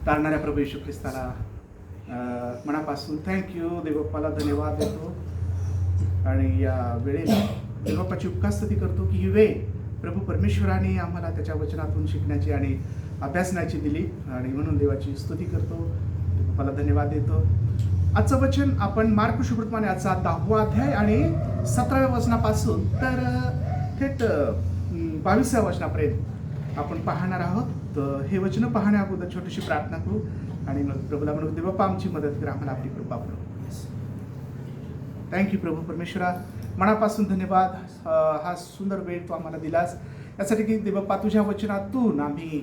तारणाऱ्या प्रभू येशू ख्रिस्ताला मनापासून थँक्यू, देवबाप्पाला धन्यवाद देतो. आणि या वेळेला देवबाप्पाची उपकास्तुती करतो की ही वेळ प्रभू परमेश्वराने आम्हाला त्याच्या वचनातून शिकण्याची आणि अभ्यासण्याची दिली, आणि म्हणून देवाची स्तुती करतो, देवबाप्पाला धन्यवाद देतो. आजचं वचन आपण मार्क शुभृतमाने आजचा 10वा अध्याय आणि 17व्या वचनापासून तर थेट 22व्या वचनापर्यंत आपण पाहणार आहोत. तर हे वचन पाहण्या अगोदर छोटीशी प्रार्थना करू आणि मग प्रभूला म्हणू, देवबाप्पा आमची मदत करा, आम्हाला आपली कृपा करू. थँक्यू प्रभू परमेश्वरा, मनापासून धन्यवाद. हा सुंदर वेळ तू आम्हाला दिलास यासाठी की देवबाप्पा तुझ्या वचनातून आम्ही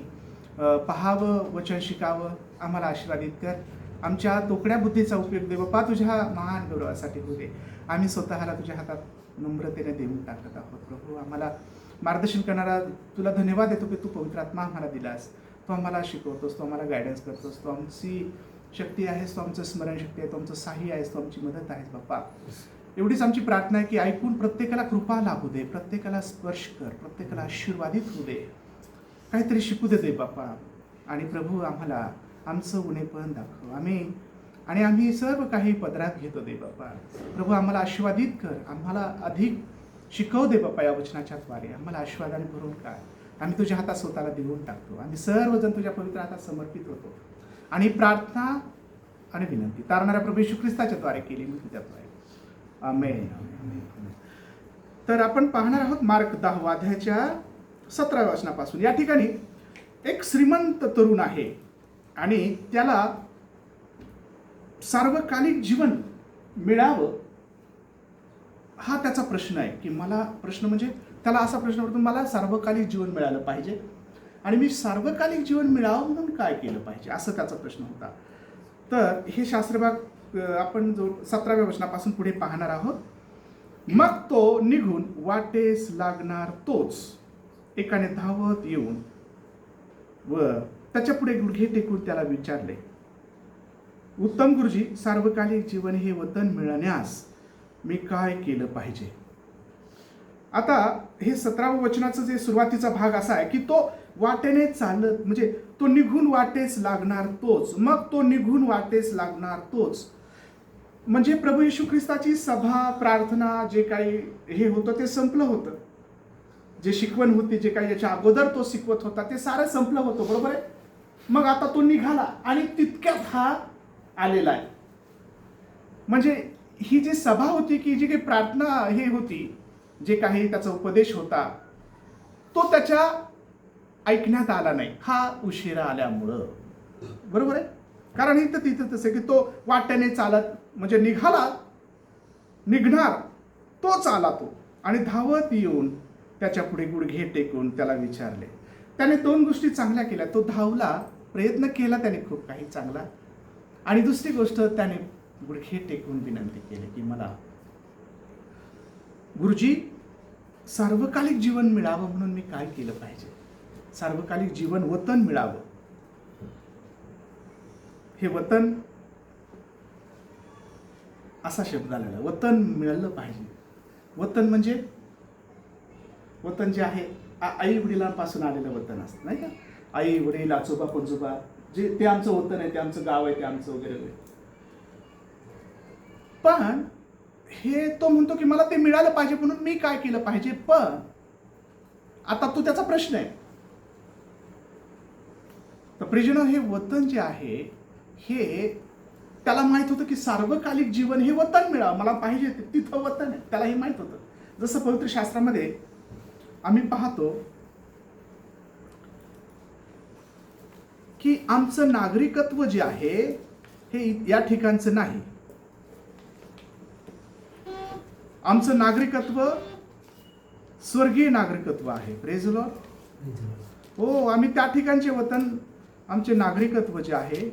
पाहावं, वचन शिकावं, आम्हाला आशीर्वादित कर. आमच्या तोकड्या बुद्धीचा उपयोग देवबाप्पा तुझ्या महान गौरवासाठी होऊ दे. आम्ही स्वतःला तुझ्या हातात नम्रतेने देऊन टाकत आहोत. प्रभू आम्हाला मार्गदर्शन करणारा तुला धन्यवाद देतो की तू पवित्र आत्मा आम्हाला दिलास, तो आम्हाला शिकवतोस, तो आम्हाला गायडन्स करतोस, तो आमची शक्ती आहेस, तो आमचं स्मरणशक्ती आहे, तो आमचं साह्य आहेस, तो आमची मदत आहेस बाप्पा. एवढीच आमची प्रार्थना आहे की ऐकून प्रत्येकाला कृपा लाभू दे, प्रत्येकाला स्पर्श कर, प्रत्येकाला आशीर्वादित होऊ दे, काहीतरी शिकू दे बाप्पा. आणि प्रभू आम्हाला आमचं उणेपण दाखव, आम्ही सर्व काही पदरात घेतो दे बाप्पा. प्रभू आम्हाला आशीर्वादित कर, आम्हाला अधिक शिकव दे बाप्पा. या वचनाच्या द्वारे आम्हाला आशीर्वादाने भरून काढ. आम्ही तुझ्या हातात स्वतःला देऊन टाकतो. आम्ही सर्वजण तुझ्या पवित्र हातात समर्पित होतो आणि प्रार्थना आणि विनंती तारणाऱ्या प्रभू येशू ख्रिस्ताच्या द्वारे केली मी तुझ्याद्वारे, आमेन. तर आपण पाहणार आहोत मार्क 10वा अध्यायाच्या 17व्या वचनापासून. या ठिकाणी एक श्रीमंत तरुण आहे आणि त्याला सार्वकालिक जीवन मिळावं हा त्याचा प्रश्न आहे. की मला प्रश्न म्हणजे त्याला असा प्रश्न पडतो, मला सार्वकालिक जीवन मिळालं पाहिजे आणि मी सार्वकालिक जीवन मिळावं म्हणून काय केलं पाहिजे, असं त्याचा प्रश्न होता. तर हे शास्त्रभाग आपण जो 17व्या वचनापासून पुढे पाहणार आहोत. मग तो निघून वाटेस लागणार तोच एकाने धावत येऊन व त्याच्या पुढे गुडघे टेकून त्याला विचारले, उत्तम गुरुजी, सार्वकालिक जीवन हे वतन मिळण्यास मी काय केलं पाहिजे. आता हे 17व्या वचनाचं जे सुरुवातीचा भाग असा आहे की तो वाटेने चालत, म्हणजे तो निघून वाटेस लागणार तोच. मग तो निघून वाटेस लागणार तोच म्हणजे प्रभू येशू ख्रिस्ताची सभा, प्रार्थना, जे काही हे होतं ते संपलं होतं. जे शिकवण होती, जे काही याच्या अगोदर तो शिकवत होता ते सारं संपलं होतं, बरोबर आहे. मग आता तो निघाला आणि तितक्यात हा आलेला आहे. म्हणजे ही जी सभा होती, की जी काही प्रार्थना हे होती, जे काही त्याचा उपदेश होता तो त्याच्या ऐकण्यात आला नाही, हा उशिरा आल्यामुळं, बरोबर आहे. कारण इथं तिथं तसं की तो वाट्याने चालत, म्हणजे निघणार तोच आला तो आणि धावत येऊन त्याच्या पुढे गुडघे टेकून त्याला विचारले. त्याने 2 गोष्टी चांगल्या केल्या. तो धावला, प्रयत्न केला त्याने खूप काही चांगला, आणि दुसरी गोष्ट त्याने गुडघे टेकून विनंती केली की मला गुरुजी सार्वकालिक जीवन मिळावं म्हणून मी काय केलं पाहिजे. सार्वकालिक जीवन, वतन मिळावं. हे वतन असा शब्द आलेला, वतन मिळालं पाहिजे. वतन म्हणजे वतन जे आहे आई वडिलांपासून आलेलं वतन असतं, नाही का. आई वडील, आजोबा पणजोबा, जे ते आमचं वतन आहे, ते आमचं गाव आहे, ते आमचं वगैरे. पण हे तो म्हणतो की मला ते मिळालं पाहिजे म्हणून मी काय केलं पाहिजे. पण आता तो त्याचा प्रश्न आहे. तर प्रियजनो, हे वतन जे आहे हे त्याला माहित होतं की सार्वकालिक जीवन हे वतन मिळावं मला पाहिजे, तिथं वतन आहे, त्याला हे माहित होतं. जसं पवित्र शास्त्रामध्ये आम्ही पाहतो की आमचं नागरिकत्व जे आहे हे या ठिकाणचं नाही. आमचं नागरिकत्व स्वर्गीय नागरिकत्व आहे. Praise the Lord. हो, आम्ही त्या ठिकाणचे वतन, आमचे नागरिकत्व जे आहे,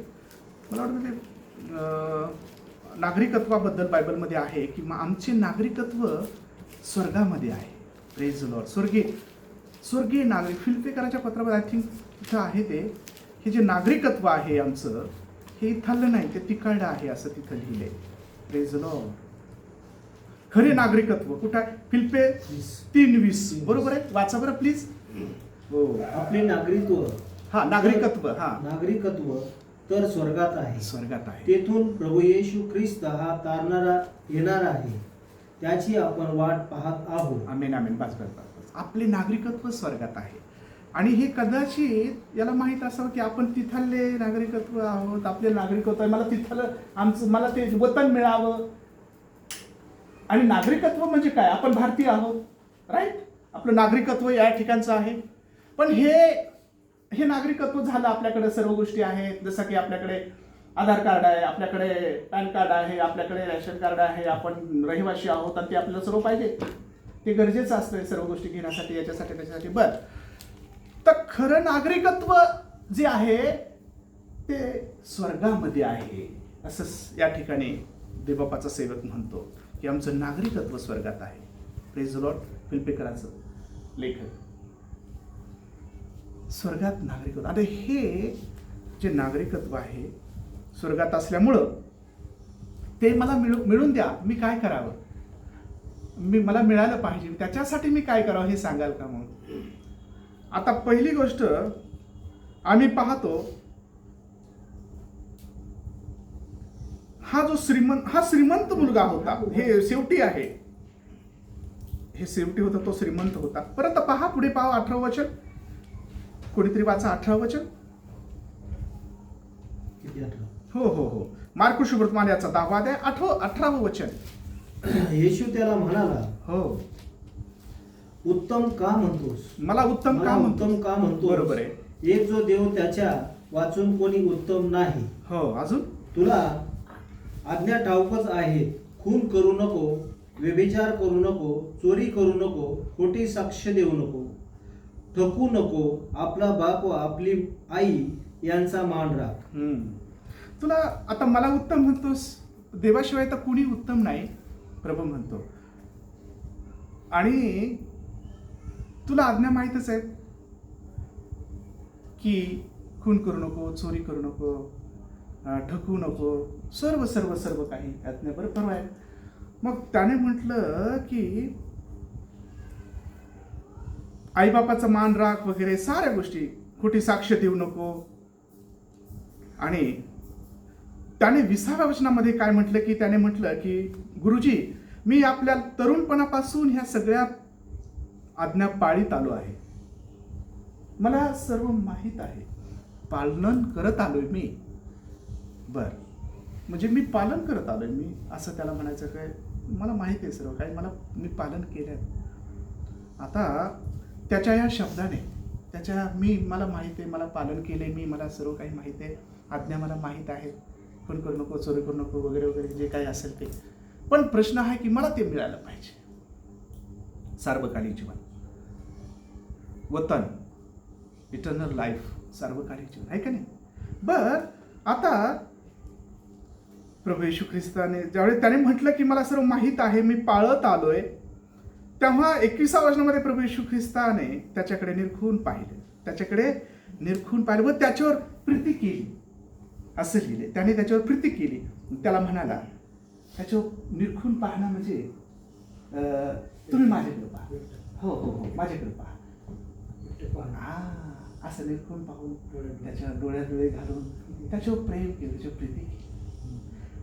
मला वाटतं ते नागरिकत्वाबद्दल बायबलमध्ये आहे की आमचे नागरिकत्व स्वर्गामध्ये आहे. Praise the Lord. स्वर्गीय नागरिक. फिलिप्पिकराच्या पत्रामध्ये आय थिंक तिथं आहे ते, हे जे नागरिकत्व आहे आमचं हे इथलं नाही, ते तिकडं आहे असं तिथं लिहिलंय. Praise the Lord. खरे नागरिकत्व कुठं आहे? फिलिप्पे 3:20, बरोबर आहे. वाचा बरं प्लीज. हो, आपले नागरिकत्व नागरिकत्व तर स्वर्गात आहे. स्वर्गात आहे. तेथून प्रभू येशू ख्रिस्त हा तारणारा येणार आहे, त्याची आपण वाट पाहत आहोत. आमेन आमेन. बस बस बस बस. आपले नागरिकत्व स्वर्गात आहे आणि हे कदाचित याला माहीत असावं की आपण तिथले नागरिकत्व आहोत, आपले नागरिकत्व आहे, मला तिथलं मला ते वतन मिळावं. आणि नागरिकत्व म्हणजे काय? आपण भारतीय आहोत, राईट? आपलं नागरिकत्व या ठिकाणचं आहे. पण हे नागरिकत्व झालं, आपल्याकडे सर्व गोष्टी आहेत, जसं की आपल्याकडे आधार कार्ड आहे, आपल्याकडे पॅन कार्ड आहे, आपल्याकडे रेशन कार्ड आहे, आपण रहिवासी आहोत आणि ते आपल्याला सर्व पाहिजे, ते गरजेचं असतं सर्व गोष्टी घेण्यासाठी, याच्यासाठी त्याच्यासाठी. बरं, तर खरं नागरिकत्व जे आहे ते स्वर्गामध्ये आहे असं या ठिकाणी देवबापाचा सेवक म्हणतो की आमचं नागरिकत्व स्वर्गात आहे. Praise the Lord. फिलिप्पिकराचं लेखन. स्वर्गात नागरिकत्व. आता हे जे नागरिकत्व आहे स्वर्गात असल्यामुळं ते मला मिळून द्या. मी काय करावं? मला मिळालं पाहिजे, त्याच्यासाठी मी काय करावं हे सांगाल का? मग आता पहिली गोष्ट आम्ही पाहतो, हा श्रीमंत मुलगा होता. हे शेवटी आहे, हे शेवटी होता, तो श्रीमंत होता. परंतु पहा, पुढे पहा 18 वचन. कोणीतरी वाचा 18 वचन. हो हो हो. मार्को शुभवर्तमान याचा 10वा अध्याय 18वं वचन. येशू त्याला म्हणाला, हो, उत्तम का म्हणतोस? मला उत्तम का म्हणतोस? बरोबर आहे. एक जो देव त्याच्या वाचून कोणी उत्तम नाही. हो, अजून तुला आज्ञा ठाऊकच आहेत. खून करू नको, व्यभिचार करू नको, चोरी करू नको, खोटी साक्ष देऊ नको, ठकू नको, आपला बाप व आपली आई यांचा मान राख. तुला आता मला उत्तम म्हणतोस, देवाशिवाय तर कुणी उत्तम नाही, प्रभू म्हणतो. आणि तुला आज्ञा माहीतच आहेत की खून करू नको, चोरी करू नको, ठकू नको, सर्व सर्व सर्व काही आज्ञा बरोबर आहे. मग त्याने म्हटलं की आईबापाचा मान राख वगैरे साऱ्या गोष्टी, खोटी साक्ष देऊ नको. आणि त्याने 20व्या वचनामध्ये काय म्हटलं की त्याने म्हटलं की गुरुजी, मी आपल्या तरुणपणापासून ह्या सगळ्या आज्ञा पाळीत आलो आहे, मला सर्व माहीत आहे, पालन करत आलोय मी. बर, म्हणजे मी पालन करत आलोय मी, असं त्याला म्हणायचं काय? मला माहिती आहे सर्व काही, मी पालन केलं. आता त्याच्या या शब्दाने मला माहिती आहे, मला पालन केले मी, मला सर्व काही माहिती आहे, आज्ञा मला माहीत आहे, खून करू नको, चोरी करू नको वगैरे वगैरे जे काही असेल ते. पण प्रश्न आहे की मला ते मिळालं पाहिजे. सार्वकालिक जीवन, वतन, इटर्नल लाईफ, सार्वकालिक जीवन आहे का नाही? बर, आता प्रभू येशू ख्रिस्ताने ज्यावेळी त्याने म्हटलं की मला सर्व माहीत आहे, मी पाळत आलोय, तेव्हा 21व्या वचनामध्ये प्रभू येशू ख्रिस्ताने त्याच्याकडे निरखून पाहिले व त्याच्यावर प्रीती केली, असं लिहिले. त्याने त्याच्यावर प्रीती केली. त्याला म्हणाला, त्याच्यावर निरखून पाहणं म्हणजे तुम्ही माझ्याकडे पहा, हो हो हो माझ्याकडे पहा, असं निरखून पाहून त्याच्या डोळ्यात डोळे घालून त्याच्यावर प्रेम केलं, त्याच्यावर प्रीती केली.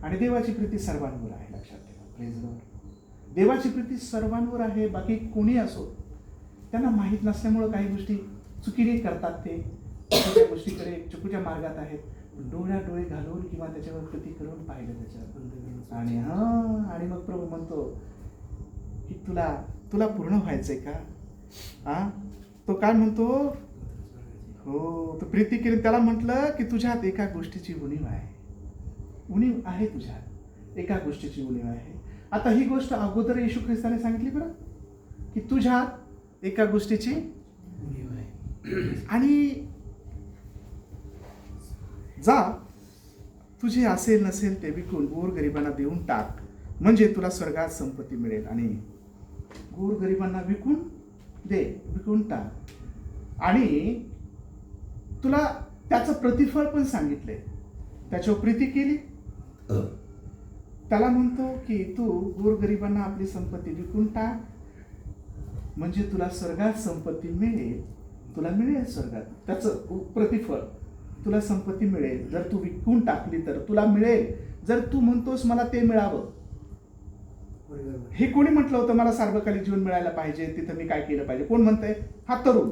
आणि देवाची प्रीती सर्वांवर आहे, लक्षात ठेवा. Praise the Lord. देवाची प्रीती सर्वांवर आहे. बाकी कोणी असो, त्यांना माहीत नसल्यामुळं काही गोष्टी चुकीने करतात, ते चुकीच्या गोष्टीकडे, चुकीच्या मार्गात आहेत. डोळ्यात डोळे घालून किंवा त्याच्यावर प्रीती करून पाहिलं त्याच्यावर. आणि मग प्रभू म्हणतो की तुला पूर्ण व्हायचंय का? तो काय म्हणतो? हो, तो प्रीती केली. त्याला म्हटलं की तुझ्यात एका गोष्टीची उणीव आहे, तुझ्यात एका गोष्टीची उणीव आहे. आता ही गोष्ट अगोदर येशू ख्रिस्ताने सांगितली बरं, की तुझ्यात एका गोष्टीची उणीव आहे. आणि जा, तुझे असेल नसेल ते विकून गोरगरिबांना देऊन टाक, म्हणजे तुला स्वर्गात संपत्ती मिळेल. आणि गोरगरिबांना विकून टाक, आणि तुला त्याचं प्रतिफळ पण सांगितलंय. त्याच्यावर प्रीती केली. त्याला म्हणतो की तू गोरगरिबांना आपली संपत्ती विकून टाक, म्हणजे तुला स्वर्गात संपत्ती मिळेल, तुला मिळेल स्वर्गात त्याचं प्रतिफळ. तुला संपत्ती मिळेल. जर तू विकून टाकली तर तुला मिळेल. जर तू म्हणतोस मला ते मिळावं. हे कोणी म्हटलं होतं मला सार्वकालिक जीवन मिळायला पाहिजे, तिथं मी काय केलं पाहिजे? कोण म्हणतंय? हा तरुण.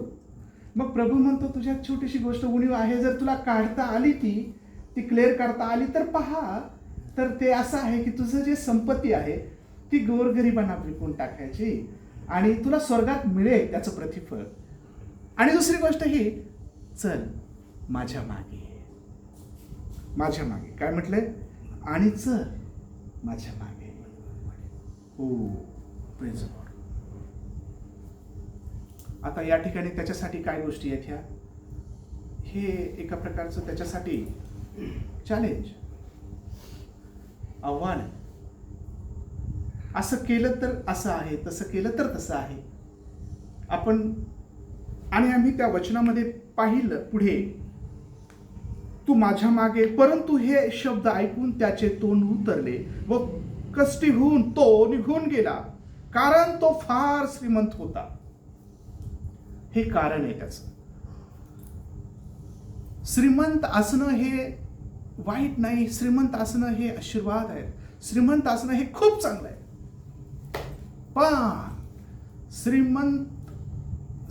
मग प्रभू म्हणतो तुझ्यात छोटीशी गोष्ट उणीव आहे, जर तुला काढता आली ती क्लिअर करता आली तर पहा. तर ते असं आहे की तुझं जे संपत्ती आहे ती गोरगरिबांना विकून टाकायची आणि तुला स्वर्गात मिळेल त्याचं प्रतिफळ. आणि दुसरी गोष्ट ही, चल माझ्या मागे, माझ्या मागे. काय म्हटलंय? आणि चल माझ्या मागे. हो, प्रेज द लॉर्ड. आता या ठिकाणी त्याच्यासाठी काय गोष्टी आहेत ह्या? हे एका प्रकारचं त्याच्यासाठी चॅलेंज, आव्हान. असं केलं तर असं आहे, तसं केलं तर तसं आहे. आम्ही त्या वचनामध्ये पाहिलं पुढे, तू माझ्या मागे. परंतु हे शब्द ऐकून त्याचे तोंड उतरले व कष्टी होऊन तो निघून गेला, कारण तो फार श्रीमंत होता. हे कारण आहे त्याचं. श्रीमंत असणं हे वाईट नाही, श्रीमंत असणं हे आशीर्वाद आहे. श्रीमंत असणं हे खूप चांगलं आहे. पण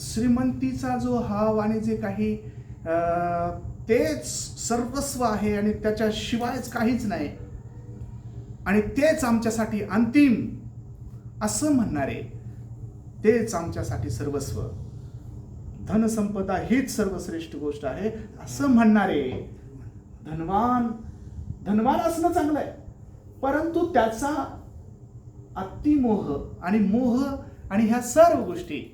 श्रीमंतीचा जो हाव आणि जे काही तेच सर्वस्व आहे आणि त्याच्याशिवायच काहीच नाही आणि तेच आमच्यासाठी अंतिम असं म्हणणारे, तेच आमच्यासाठी सर्वस्व, धनसंपदा हीच सर्वश्रेष्ठ गोष्ट आहे असं म्हणणारे धनवान असणं चांगलं आहे. परंतु त्याचा अतिमोह आणि मोह आणि ह्या सर्व गोष्टी,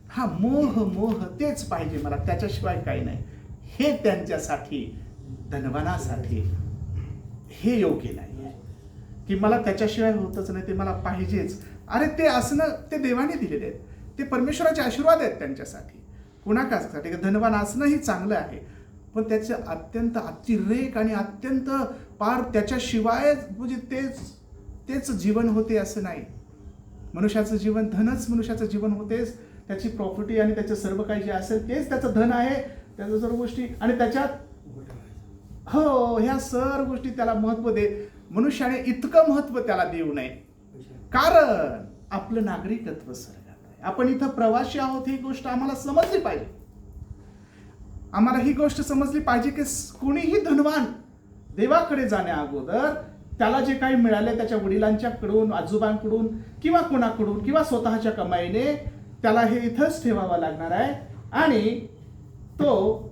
हा मोह तेच पाहिजे मला, त्याच्याशिवाय काही नाही, हे त्यांच्यासाठी, धनवानासाठी हे योग्य नाही आहे. की मला त्याच्याशिवाय होतच नाही, ते मला पाहिजेच. अरे ते असणं ते देवाने दिलेले आहेत, ते परमेश्वराचे आशीर्वाद आहेत त्यांच्यासाठी. कुणाकासाठी धनवान असणंही चांगलं आहे, पण त्याचे अत्यंत अतिरेक आणि अत्यंत पार त्याच्याशिवाय म्हणजे तेच जीवन होते असं नाही. मनुष्याचं जीवन, धनच मनुष्याचं जीवन होतेच. त्याची प्रॉपर्टी आणि त्याचं सर्व काही जे असेल तेच त्याचं धन आहे, त्याच्या सर्व गोष्टी. आणि त्याच्यात ह्या सर्व गोष्टी त्याला महत्व दे. मनुष्याने इतकं महत्व त्याला देऊ नये, कारण आपलं नागरिकत्व स्वर्गात आहे. आपण इथं प्रवासी आहोत, ही गोष्ट आम्हाला समजली पाहिजे. आम्हाला ही गोष्ट समजली पाहिजे की कोणीही धनवान देवाकडे जाण्या अगोदर त्याला जे काही मिळाले त्याच्या वडिलांच्याकडून, आजोबांकडून किंवा कोणाकडून किंवा स्वतःच्या कमाईने त्याला हे इथंच ठेवावं लागणार आहे. आणि तो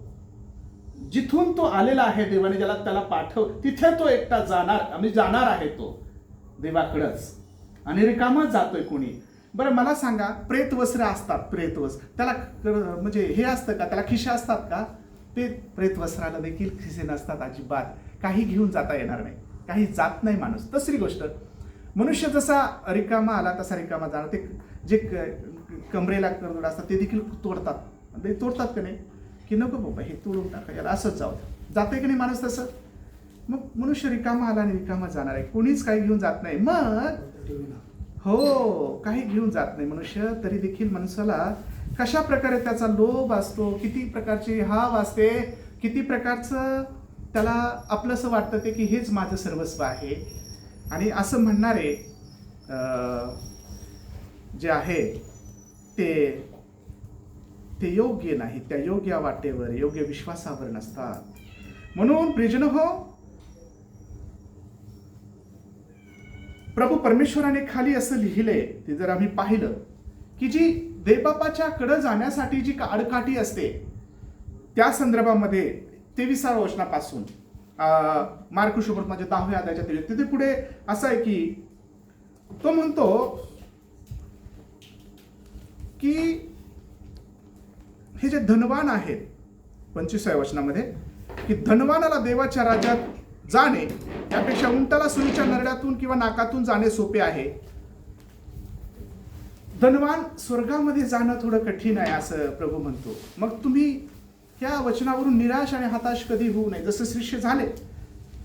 जिथून तो आलेला आहे, देवाने ज्याला त्याला पाठव, तिथे तो एकटा जाणार आहे तो देवाकडंच. आणि रिकामाच जातोय कोणी. बरं मला सांगा, प्रेतवस्त्र असतात, प्रेतवस्त्र त्याला म्हणजे हे असतं का, त्याला खिशा असतात का? ते प्रेतवस्त्राला देखील खिसे नसतात अजिबात. काही घेऊन जाता येणार नाही, काही जात नाही माणूस. दुसरी गोष्ट, मनुष्य जसा रिकामा आला तसा रिकामा जाणार. ते जे कमरेला करदोड असतात ते देखील तोडतात. ते तोडतात का नाही, की नको बाबा हे तोडून टाका, याला असंच जाते की नाही माणूस तसं. मग मनुष्य रिकामा आला आणि रिकामा जाणार आहे, कोणीच काही घेऊन जात नाही. मग काही घेऊन जात नाही मनुष्य, तरी देखील माणसाला कशा प्रकारे त्याचा लोभ असतो, किती प्रकारची हाव असते, किती प्रकारचं त्याला आपलंसं वाटतं ते की हेच माझं सर्वस्व आहे. आणि असं म्हणणारे जे आहे ते योग्य नाही, त्या योग्य वाटेवर, योग्य विश्वासावर नसतात. म्हणून प्रियजन हो, प्रभू परमेश्वराने खाली असं लिहिलंय, ते जर आम्ही पाहिलं की जी देवबापाच्या कडे जाण्यासाठी जी आडकाठी असते, त्या संदर्भामध्ये 23व्या वचनापासून मार्क शुभ्रमध्ये 10व्या अध्यायाच्या 23 तिथे पुढे असं आहे की तो म्हणतो की हे जे धनवान आहेत, 25व्या वचनामध्ये, की धनवानाला देवाच्या राज्यात जाणे त्यापेक्षा उंटाला सुईच्या नरड्यातून किंवा नाकातून जाणे सोपे आहे. धनवान स्वर्गामध्ये जाणं थोडं कठीण आहे असं प्रभू म्हणतो. मग तुम्ही या वचनावरून निराश आणि हताश कधी होऊ नये. जसं शिष्य झाले,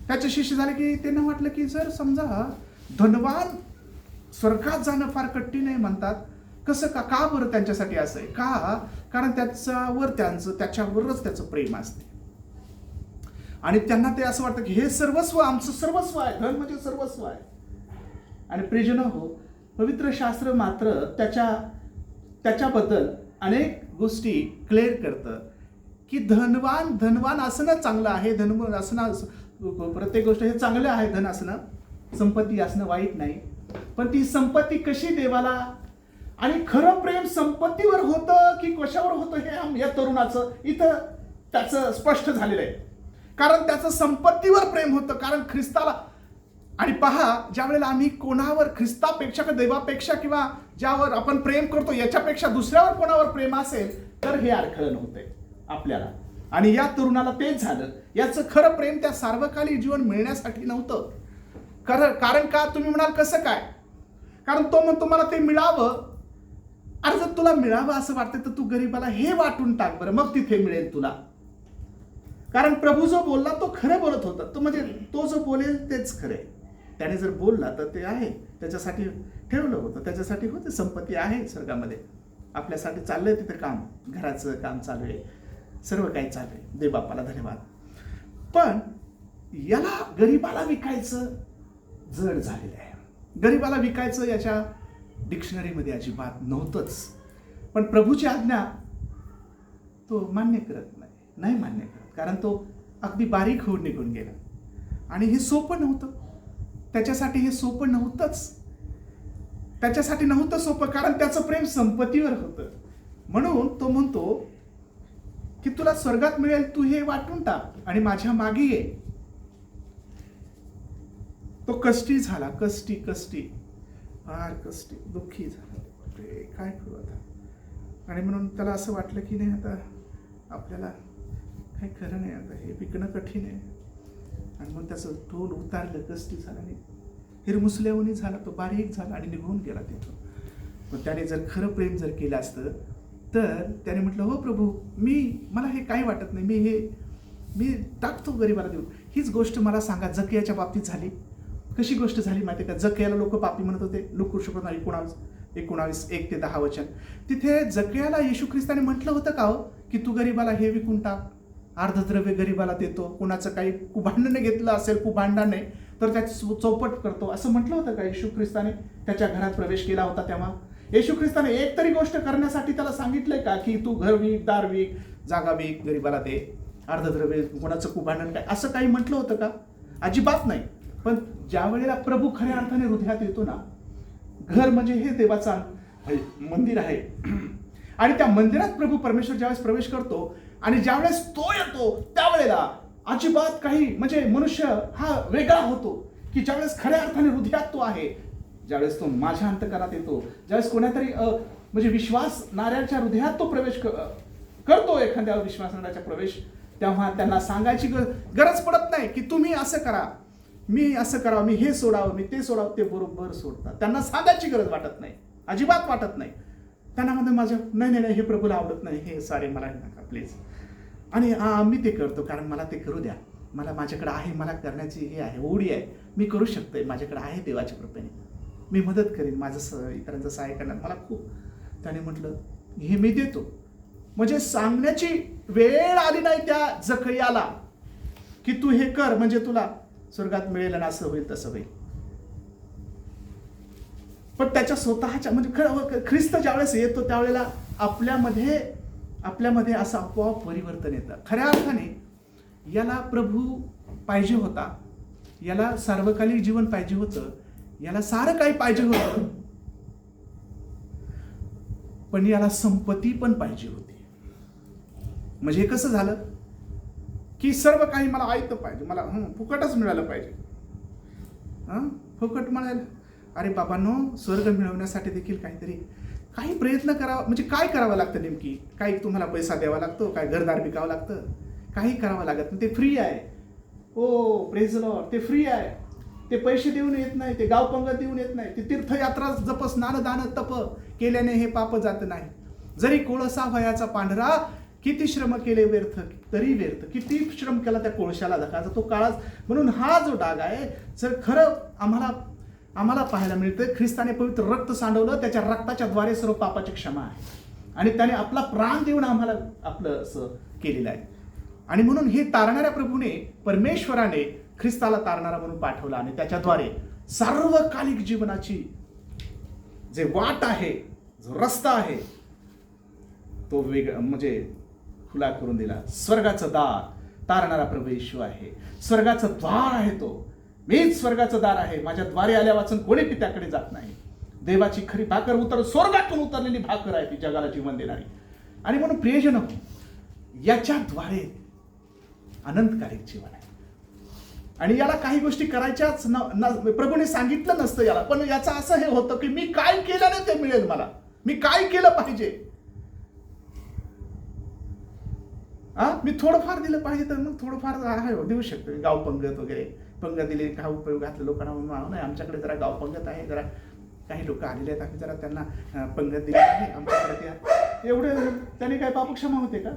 त्याचे शिष्य झाले की त्यांना वाटलं की जर समजा धनवान स्वर्गात जाणं फार कठीण आहे म्हणतात, कसं का बरं त्यांच्यासाठी असं आहे का? कारण त्याच्यावरच त्याचं प्रेम असते. आणि त्यांना ते असं वाटतं की हे सर्वस्व आमचं सर्वस्व आहे, धन म्हणजे सर्वस्व आहे. आणि प्रियजन हो, पवित्र शास्त्र मात्र त्याच्याबद्दल अनेक गोष्टी क्लिअर करतं की धनवान असणं चांगलं आहे, धनवान असणं प्रत्येक गोष्ट हे चांगलं आहे, धन असणं, संपत्ती असणं वाईट नाही. पण ती संपत्ती कशी देवाला, आणि खरं प्रेम संपत्तीवर होतं की कशावर होतं हे या तरुणाचं इथं त्याचं स्पष्ट झालेलं आहे. कारण त्याचं संपत्तीवर प्रेम होतं, कारण ख्रिस्ताला. आणि पहा, ज्या वेळेला आम्ही कोणावर ख्रिस्तापेक्षा किंवा देवापेक्षा किंवा ज्यावर आपण प्रेम करतो याच्यापेक्षा दुसऱ्यावर कोणावर प्रेम असेल तर हे अडखळण होते आपल्याला. आणि या तरुणाला तेच झालं. याचं खरं प्रेम त्या सार्वकालिक जीवन मिळण्यासाठी नव्हतं. कारण का तुम्ही म्हणाल कसं काय? कारण तो म्हणतो मला ते मिळावं. अरे जर तुला मिळावं असं वाटतं तर तू गरीबाला हे वाटून टाक बरं, मग तिथे मिळेल तुला. कारण प्रभू जो बोलला तो खरं बोलत होता. तो म्हणजे तो जो बोलेल तेच खरे. त्याने जर बोलला तर ते आहे, त्याच्यासाठी ठेवलं होतं, त्याच्यासाठी होते, संपत्ती आहे स्वर्गामध्ये, आपल्यासाठी चाललंय तिथं काम, घराचं काम चालू आहे, सर्व काही चालू आहे. दे बापाला धन्यवाद. पण याला गरीबाला विकायचं जड झालेलं आहे. गरीबाला विकायचं याच्या डिक्शनरीमध्ये अजिबात नव्हतंच. पण प्रभूची आज्ञा तो मान्य करत नाही मान्य करत. कारण तो अगदी बारीक होऊन निघून गेला. आणि हे सोपं नव्हतं त्याच्यासाठी, हे सोपं नव्हतंच त्याच्यासाठी नव्हतं सोपं, कारण त्याचं प्रेम संपत्तीवर होतं. म्हणून तो म्हणतो की तुला स्वर्गात मिळेल, तू हे वाटून टाक आणि माझ्या मागे ये. तो कष्टी झाला, कष्टी फार कष्टी, दुःखी झाला. काय करू आता? आणि म्हणून त्याला असं वाटलं की नाही आता आपल्याला काही खरं नाही, आता हे विकणं कठीण आहे. आणि मग त्याचं तोंड उतारलं, कष्टी झाला, आणि हिरमुसल्यावणी झाला, तो बारीक झाला आणि निघून गेला तिथून. मग त्याने जर खरं प्रेम जर केलं असतं तर त्याने म्हटलं हो प्रभू, मला हे काही वाटत नाही, मी टाकतो गरीबाला देऊन. हीच गोष्ट मला सांगा जकियाच्या बाबतीत झाली. कशी गोष्ट झाली माहिती का? जकियाला लोक पापी म्हणत होते. लूक शुक्रवार 19 1-10 तिथे जकियाला येशू ख्रिस्ताने म्हटलं होतं का हो की तू गरीबाला हे विकून टाक, अर्धद्रव्य गरीबाला देतो, कोणाचं काही कुभांडाने घेतलं असेल कुभांडाने तर त्याची चौपट करतो, असं म्हटलं होतं का येशू ख्रिस्ताने त्याच्या घरात प्रवेश केला होता तेव्हा? येशू ख्रिस्ताने एक तरी गोष्ट करण्यासाठी त्याला सांगितलंय का की तू घर विक, दार विक, जागा विक, गरीबाला दे, अर्धद्रव्य, कोणाचं कुभांडण काय, असं काही म्हटलं होतं का? अजिबात नाही. पण ज्या वेळेला प्रभू खऱ्या अर्थाने हृदयात येतो ना, घर म्हणजे हे देवाचा मंदिर आहे. आणि त्या मंदिरात प्रभू परमेश्वर ज्यावेळेस प्रवेश करतो आणि ज्यावेळेस तो येतो त्यावेळेला अजिबात काही म्हणजे मनुष्य हा वेगळा होतो की ज्यावेळेस खऱ्या अर्थाने हृदयात तो आहे, ज्यावेळेस तो माझ्या अंतकरणात येतो, ज्यावेळेस कोणातरी म्हणजे विश्वासणाऱ्याच्या हृदयात तो प्रवेश करतो, एखाद्या विश्वासणाऱ्याचा प्रवेश, तेव्हा त्यांना सांगायची गरज पडत नाही की तुम्ही असं करा, मी असं करावं, मी हे सोडावं, मी ते सोडावं. ते बरोबर सोडतात. त्यांना सांगायची गरज वाटत नाही, अजिबात वाटत नाही. त्यांना म्हणतो माझं नाही हे प्रभूला आवडत नाही, हे सारे मला नका प्लीज. आणि मी ते करतो कारण मला ते करू द्या, मला माझ्याकडे आहे, मला करण्याची हे आहे, ओढी आहे, मी करू शकतोय, माझ्याकडे आहे देवाच्या कृपेने, मी मदत करीन, माझं इतरांचं सहाय्य करण्यात मला खूप. त्याने म्हटलं हे मी देतो. म्हणजे सांगण्याची वेळ आली नाही त्या जकरियाला की तू हे कर म्हणजे तुला स्वर्गात मिळेल आणि असं होईल तसं होईल. पण त्याच्या स्वतःच्या म्हणजे ख्रिस्त ज्यावेळेस येतो त्यावेळेला आपल्यामध्ये असं आपोआप परिवर्तन येतं. खऱ्या अर्थाने याला प्रभू पाहिजे होता, याला सार्वकालिक जीवन पाहिजे होतं, याला सारं काही पाहिजे होतं, पण याला संपत्ती पण पाहिजे होती. म्हणजे कसं झालं की सर्व काही मला ऐकतं पाहिजे, मला फुकटच मिळालं पाहिजे, फुकट मिळालं. अरे बाबांनो, स्वर्ग मिळवण्यासाठी देखील काही प्रयत्न करावा, म्हणजे काय करावं लागतं नेमकी? काही तुम्हाला पैसा द्यावा लागतो, काय घरदार विकावं लागतं, काही करावं लागत नाही, ते फ्री आहे. ओ प्रेज द लॉर्ड, ते फ्री आहे. ते पैसे देऊन येत नाही, ते गावपंगत देऊन येत नाही, ते तीर्थयात्रा जप स्नान दान तप केल्याने हे पाप जात नाही. जरी कोळसा वयाचा पांढरा, किती श्रम केले व्यर्थ तरी व्यर्थ, किती श्रम केला त्या कोळशाला धकाचा तो काळाच. म्हणून हा जो डाग आहे, जर खरं आम्हाला पाहायला मिळतं, ख्रिस्ताने पवित्र रक्त सांडवलं, त्याच्या रक्ताच्या द्वारे सर्व पापाची क्षमा आहे आणि त्याने आपला प्राण देऊन आम्हाला आपलं असं केलेलं आहे. आणि म्हणून हे तारणाऱ्या प्रभूने, परमेश्वराने ख्रिस्ताला तारणारा म्हणून पाठवला आणि त्याच्याद्वारे सार्वकालिक जीवनाची जे वाट आहे, जो रस्ता आहे, तो म्हणजे खुला करून दिला. स्वर्गाचं दार तारणारा प्रभू येशू आहे. स्वर्गाचं द्वार आहे तो. मीच स्वर्गाचं दार आहे. माझ्या द्वारे आल्या वाचून कोणी पित्याकडे जात नाही. देवाची खरी भाकर स्वर्गातून उतरलेली भाकर आहे ती, जगाला जीवन देणारी. आणि म्हणून प्रियजन, याच्याद्वारे अनंतकालिक जीवन आहे. आणि याला काही गोष्टी करायच्याच प्रभूने सांगितलं नसतं याला, पण याचं असं हे होतं की मी काय केल्याने ते मिळेल, मला मी काय केलं पाहिजे. मी थोडंफार दिलं पाहिजे तर मग थोडंफार आहे देऊ शकतो. गाव पंगत वगैरे, पंगत दिली का उपयोगातल्या लोकांना नाही, आमच्याकडे जरा गाव पंगत आहे, जरा काही लोक आलेले आहेत, आम्ही जरा त्यांना पंगत दिली आहे आमच्याकडे त्या, एवढे त्याने काय पापक्षमा होते का?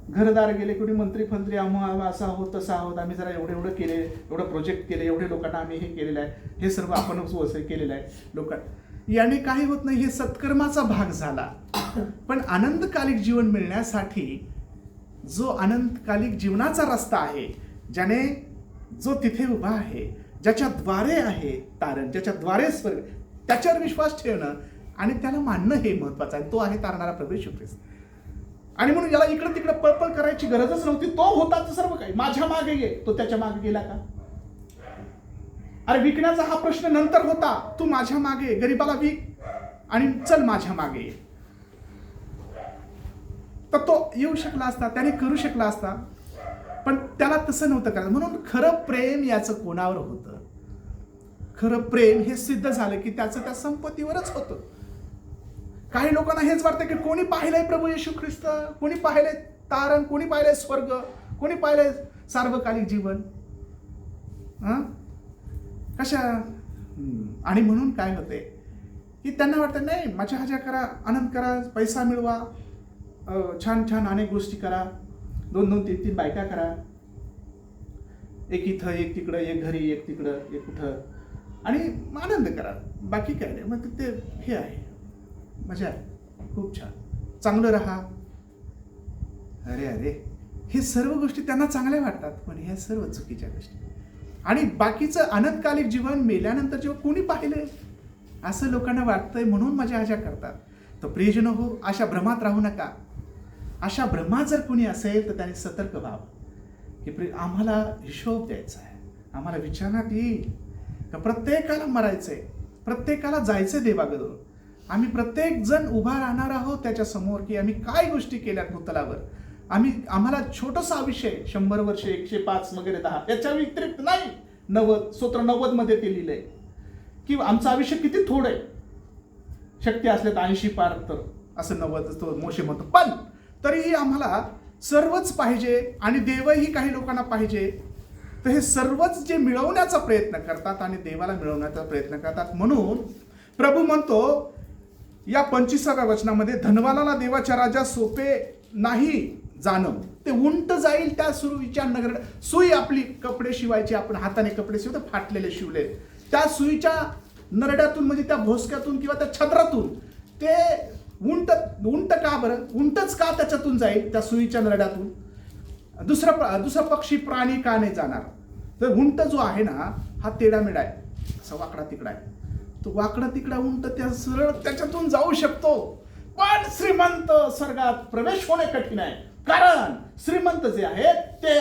घरदार गेले, कोणी मंत्री फंत्री, असं आहोत तसं आहोत, आम्ही जरा एवढं केले, एवढं प्रोजेक्ट केले, एवढे लोकांना आम्ही हे केलेलं आहे, हे सर्व आपणच केलेलं आहे लोकांना, याने काही होत नाही. हे सत्कर्माचा भाग झाला. पण अनंतकालिक जीवन मिळण्यासाठी जो अनंतकालिक जीवनाचा रस्ता आहे, ज्याने जो तिथे उभा आहे, ज्याच्याद्वारे आहे तारण, ज्याच्याद्वारे स्वर्ग, त्याच्यावर विश्वास ठेवणं आणि त्याला मानणं हे महत्वाचं आहे. तो आहे तारणारा प्रभू येशू ख्रिस्त. आणि म्हणून याला इकडे तिकडे पळपळ करायची गरजच नव्हती. तो होता तर सर्व काही, माझ्या मागे ये. तो त्याच्या मागे गेला का? अरे विकण्याचा हा प्रश्न नंतर होता. तू माझ्या मागे, गरीबाला विक आणि चल माझ्या मागे ये. तर तो येऊ शकला असता, त्याने करू शकला असता, पण त्याला तसं नव्हतं करायचं. म्हणून खरं प्रेम याचं कोणावर होतं? खरं प्रेम हे सिद्ध झालं की त्याचं त्या संपत्तीवरच होतं. काही लोकांना हेच वाटतं की कोणी पाहिलंय प्रभू येशू ख्रिस्त, कोणी पाहिलंय तारण, कोणी पाहिलंय स्वर्ग, कोणी पाहिलंय सार्वकालिक जीवन, कशा. आणि म्हणून काय होते की त्यांना वाटतं नाही, मजा हजा करा, आनंद करा, पैसा मिळवा, छान छान अनेक गोष्टी करा, 2-2, 3-3 बायका करा, एक इथं एक तिकडं, एक घरी एक तिकडं एक कुठं, आणि आनंद करा, बाकी काय नाही. मग ते हे आहे, मजा आहे, खूप छान, चांगलं राहा. अरे अरे, हे सर्व गोष्टी त्यांना चांगल्या वाटतात, पण ह्या सर्व चुकीच्या गोष्टी. आणि बाकीचं अनंतकालिक जीवन मेल्यानंतर जेव्हा कोणी पाहिलंय असं लोकांना वाटतंय, म्हणून मजा हजा करतात. तर प्रियजन हो, अशा भ्रमात राहू नका. अशा भ्रमात जर कोणी असेल तर त्याने सतर्क व्हावं की आम्हाला हिशोब द्यायचा आहे. आम्हाला विचारण्यात येईल का प्रत्येकाला मरायचंय, प्रत्येकाला जायचं देवाकडं. आम्ही प्रत्येक जण उभा राहणार आहोत त्याच्या समोर की आम्ही काय गोष्टी केल्या भूतलावर. आम्हाला छोटंसा विषय 100 वर्ष, 105 वगैरे 10 याच्या व्यतिरिक्त नाही. 90 मध्ये ते लिहिलंय की आमचं आयुष्य किती थोडं आहे. शक्य असले तर 80 पार, तर असं 90 तो मोशे म्हणतो. पण तरीही आम्हाला सर्वच पाहिजे आणि देवही काही लोकांना पाहिजे. तर हे सर्वच जे मिळवण्याचा प्रयत्न करतात आणि देवाला मिळवण्याचा प्रयत्न करतात. म्हणून प्रभू म्हणतो या 25व्या वचनामध्ये, धनवानाला देवाच्या राजा सोपे नाही जाणं, ते उंट जाईल त्या सुईच्या नगर. सुई आपली कपडे शिवायची, आपण हाताने कपडे शिवतो, फाटलेले शिवले, त्या सुईच्या नरड्यातून म्हणजे त्या भोसक्यातून किंवा त्या छद्रातून ते उंट का बरं, उंटच का त्याच्यातून जाईल त्या सुईच्या नरड्यातून? दुसरा पक्षी प्राणी का नाही जाणार? तर उंट जो आहे ना, हा तेडामेडा आहे, असा वाकडा तिकडा आहे. तो वाकडा तिकडा उंट त्या सरळ त्याच्यातून जाऊ शकतो. पण श्रीमंत स्वर्गात प्रवेश होणे कठीण आहे, कारण श्रीमंत जे आहेत ते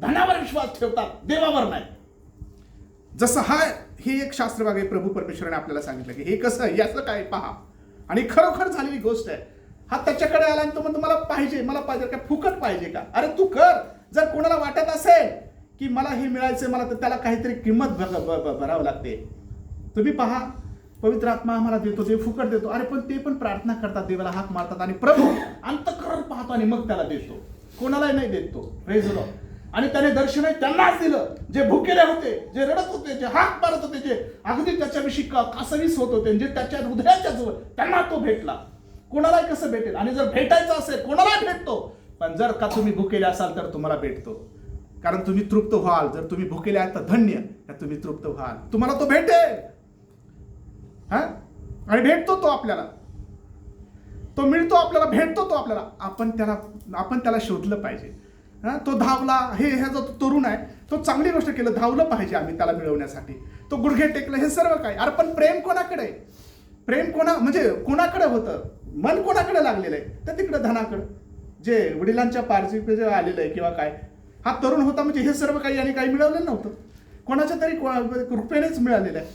धनावर विश्वास ठेवतात, देवावर नाही. जसं हे एक शास्त्रभाग आहे, प्रभू परमेश्वराने आपल्याला सांगितलं की हे कसं, याचं काय पहा. आणि खरोखर झालेली गोष्ट आहे. हा त्याच्याकडे आला आणि तो म्हणतो मला पाहिजे, मला पाहिजे, काय फुकट पाहिजे का? अरे तू कर. जर कोणाला वाटत असेल की मला हे मिळायचं मला, तर त्याला काहीतरी किंमत भरावं लागते. तुम्ही पहा, पवित्र आत्मा आम्हाला देतो, देव फुकट देतो. अरे पण ते पण प्रार्थना करतात, देवाला हाक मारतात आणि प्रभू अंतःकरण पाहतो आणि मग त्याला देतो. कोणालाही नाही देत तो. Praise the Lord. आणि त्याने दर्शन त्यांनाच दिलं, जे भुकेले होते, जे रडत होते, जे हाक मारत होते, जे अगदी त्याच्याविषयी कासवीस होत होते, जे त्याच्या हृदयाच्या जवळ, त्यांना तो भेटला. कोणालाही कसं भेटेल? आणि जर भेटायचं असेल कोणालाही भेटतो. पण जर का तुम्ही भुकेले असाल तर तुम्हाला भेटतो, कारण तुम्ही तृप्त व्हाल. जर तुम्ही भुकेले आहात तर धन्य, तुम्ही तृप्त व्हाल, तुम्हाला तो भेटेल. आणि भेटतो तो आपल्याला, तो मिळतो आपल्याला, भेटतो तो आपल्याला. आपण त्याला शोधलं पाहिजे. तो धावला, हे जो तरुण आहे तो चांगली गोष्ट केलं, धावलं पाहिजे आम्ही त्याला मिळवण्यासाठी, तो गुडघे टेकलं, हे सर्व काय. अरे पण प्रेम कोणाकडे आहे? प्रेम म्हणजे कोणाकडे होतं? मन कोणाकडे लागलेलं आहे? तर तिकडे धनाकडे, जे वडिलांच्या पारजीकडे जे आलेलं आहे किंवा काय. हा तरुण होता म्हणजे हे सर्व काही आणि काही मिळवलेलं नव्हतं, कोणाच्या तरी कृपेनेच मिळालेलं आहे.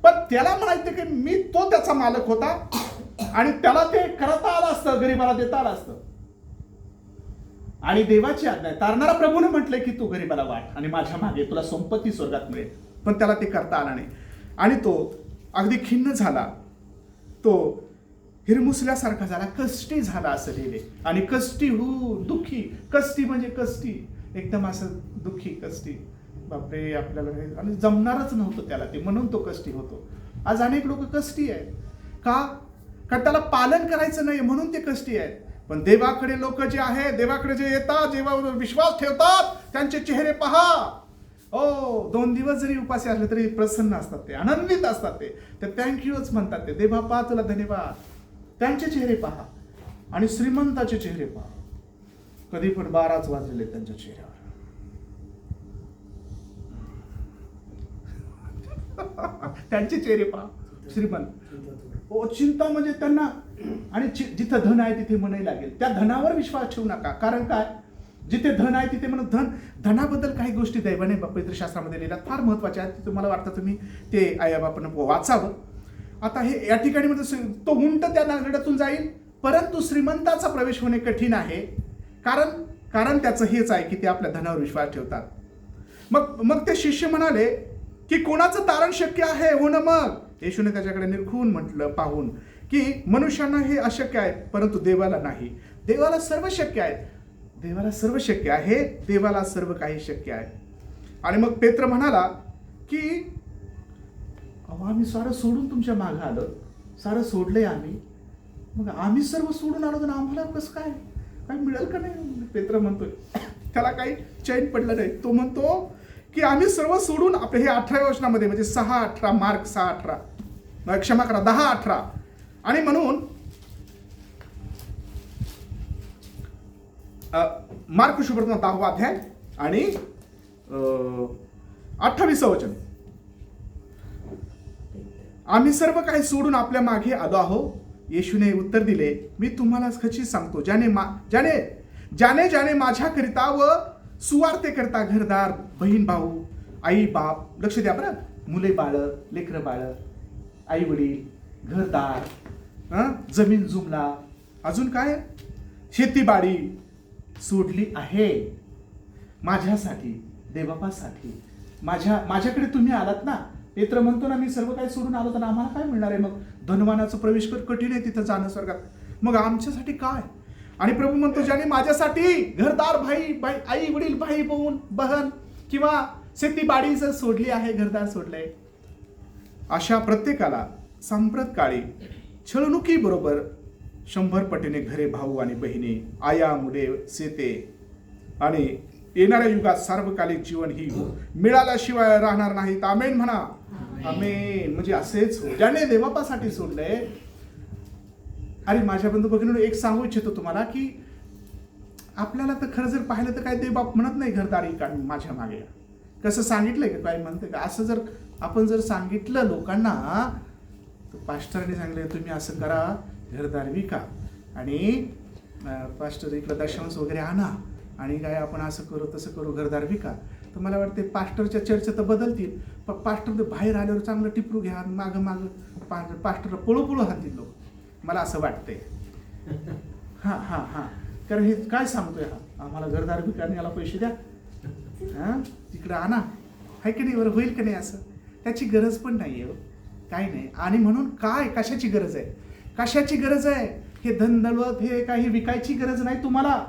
पण त्याला म्हणायचं की मी तो त्याचा मालक होता आणि त्याला ते करता आलं असतं, गरीबाला देता आलं असतं. आणि देवाची आज्ञा आहे, तारणारा प्रभूने म्हटलंय की तू गरीबाला वाट आणि माझ्या मागे तुला संपत्ती स्वर्गात मिळेल. पण त्याला ते करता आलं नाही आणि तो अगदी खिन्न झाला, तो हिरमुसल्यासारखा झाला, कष्टी झाला असं लिहिले. आणि कष्टी दुःखी, कष्टी म्हणजे कष्टी, एकदम असं दुःखी कष्टी. बापरे, आपल्याला आणि जमणारच नव्हतं त्याला ते, म्हणून तो कष्टी होतो. आज अनेक लोक कष्टी आहेत का? कारण त्याला पालन करायचं नाही म्हणून ते कष्टी आहेत. पण देवाकडे लोक जे आहे, देवाकडे जे येतात, देवावर विश्वास ठेवतात, त्यांचे चेहरे पहा. 2 दिवस जरी उपासी असले तरी प्रसन्न असतात, ते आनंदित असतात, ते थँक्यूच म्हणतात. ते देवा पहा, तुला धन्यवाद. त्यांचे चेहरे पहा आणि श्रीमंताचे चेहरे पहा. कधी पण 12च वाजलेले त्यांच्या चेहऱ्यावर. त्यांचे चेहरे पहा, श्रीमंत. चिंता म्हणजे त्यांना, आणि जिथं धन आहे तिथे म्हणायला लागेल. त्या धनावर विश्वास ठेवू नका. कारण काय, जिथे धन आहे तिथे म्हणून धनाबद्दल काही गोष्टी दैवाने पवित्र शास्त्रामध्ये लिहिल्या, फार महत्वाच्या आहेत. तिथे मला वाटतं तुम्ही ते आपण वाचावं. आता हे या ठिकाणी मध्ये तो उंट त्या नांगरड्यातून जाईल, परंतु श्रीमंताचा प्रवेश होणे कठीण आहे. कारण त्याचं हेच आहे की ते आपल्या धनावर विश्वास ठेवतात. मग ते शिष्य म्हणाले की कोणाचं तारण शक्य आहे? हो ना. मग येशूने त्याच्याकडे निरखून म्हटलं, पाहून की मनुष्यांना हे अशक्य आहे, परंतु देवाला नाही. देवाला सर्व शक्य आहे. देवाला सर्व शक्य आहे. देवाला सर्व काही शक्य आहे. आणि मग पेत्र म्हणाला की आम्ही सारं सोडून तुमच्या मागं आलो, सारं सोडलंय आम्ही, मग आम्ही सर्व सोडून आलो तर आम्हाला कसं काय मिळेल का नाही? पेत्र म्हणतोय, त्याला काही चैन पडलं नाही. तो म्हणतो की आम्ही सर्व सोडून, आपले हे 18व्या वचनामध्ये म्हणजे 6:18 मार्क 6:18, क्षमा करा 10:18. आणि म्हणून मार्क शुभप्रथम 10वा अध्याय आणि 28वं वचन. आम्ही सर्व काही सोडून आपल्या मागे आलो आहो. येशूने उत्तर दिले, मी तुम्हाला खचित सांगतो, ज्याने माझ्याकरिता व सुवार्ते करता घरदार, बहीण भाऊ, आई बाप, लक्ष द्या बरं, मुले बाळ, लेकरं बाळ, आई वडील, घरदार, जमीन जुमला, अजून काय, शेतीबाडी सोडली आहे माझ्यासाठी, देवबापासाठी. माझ्याकडे तुम्ही आलात ना. पेत्र म्हणतो ना, मी सर्व काही सोडून आलो तर आम्हाला काय मिळणार आहे? मग धनवानाचं प्रवेश कठीण आहे तिथं जाणं स्वर्गात, मग आमच्यासाठी काय? आणि प्रभू म्हणतो, ज्याने माझ्यासाठी घरदार, आई वडील, भाई बहन किंवा शेतीबाडी जर सोडली आहे, घरदार सोडलंय, अशा प्रत्येकाला सांप्रत काळी छळणुकी बरोबर 100 पटीने घरे, भाऊ आणि बहिणी, आया, मुले, शेते आणि येणाऱ्या युगात सार्वकालिक जीवन ही मिळाल्याशिवाय राहणार नाहीत. आमेन म्हणा. आमेन. म्हणजे असेच हो, ज्याने देवबापासाठी सोडलंय. अरे माझ्या बंधू भगिनींनो, एक सांगू इच्छितो तुम्हाला की आपल्याला तर खरं जर पाहिलं तर काय देवबाप म्हणत नाही घरदारी का माझ्या मागे, कसं सांगितलंय का काय म्हणते का? असं जर आपण सांगितलं लोकांना, तर पास्टरने सांगितलं तुम्ही असं करा, घरदार विका आणि पास्टर इकडं दशांश वगैरे आणा आणि काय आपण असं करू तसं करू, घरदार विका, तर मला वाटते पास्टरच्या चर्चा तर बदलतील. पण पास्टर बाहेर आल्यावर चांगलं टिपरू घ्या, मागं पास्टरला पळू हातील लोक, मला असं वाटतंय. हां कारण हे काय सांगतोय हा, आम्हाला घरदार विकाने याला पैसे द्या, तिकडं आणा, आहे की नाही? बरं होईल की नाही? असं त्याची गरज पण नाही आहे, काही नाही. आणि म्हणून काय, कशाची गरज आहे? कशाची गरज आहे? हे धन दौलत हे काही विकायची गरज नाही तुम्हाला.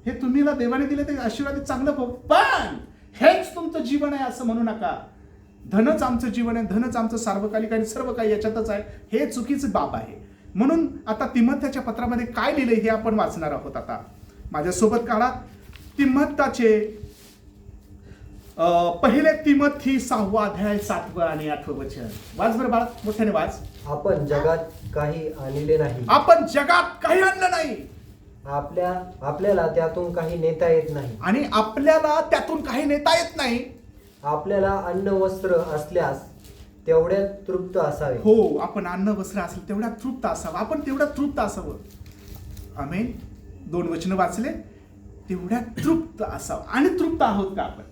हे तुम्हीला देवाने दिले ते आशीर्वादित चांगलं बघ, पण हेच तुमचं जीवन आहे असं म्हणू नका. धनच आमचं जीवन आहे, धनच आमचं सार्वकालिक आणि सर्व काही याच्यातच आहे, हे चुकीचं बाब आहे. म्हणून आता तिमोथेच्या पत्रामध्ये काय लिहिलंय हे आपण वाचणार आहोत. आता माझ्यासोबत काढा तिमोथेचे पहिले तिमोथी 6वा अध्याय 7वं आणि 8वं वचन. वाच बरं बाळा, मोठ्याने वाच. आपण जगात काही आणले नाही. आपण जगात काही आणलं नाही. आपल्याला त्यातून काही नेता येत नाही. आणि आपल्याला त्यातून काही नेता येत नाही. आपल्याला अन्न वस्त्र असल्यास तेवढ्यात तृप्त असावे. हो, आपण अन्न वस्त्र असेल तेवढ्या तृप्त असावं. आपण तेवढ्या तृप्त असावं. आमेन. 2 वचनं वाचले. तेवढ्या तृप्त असावं. आणि तृप्त आहोत का आपण?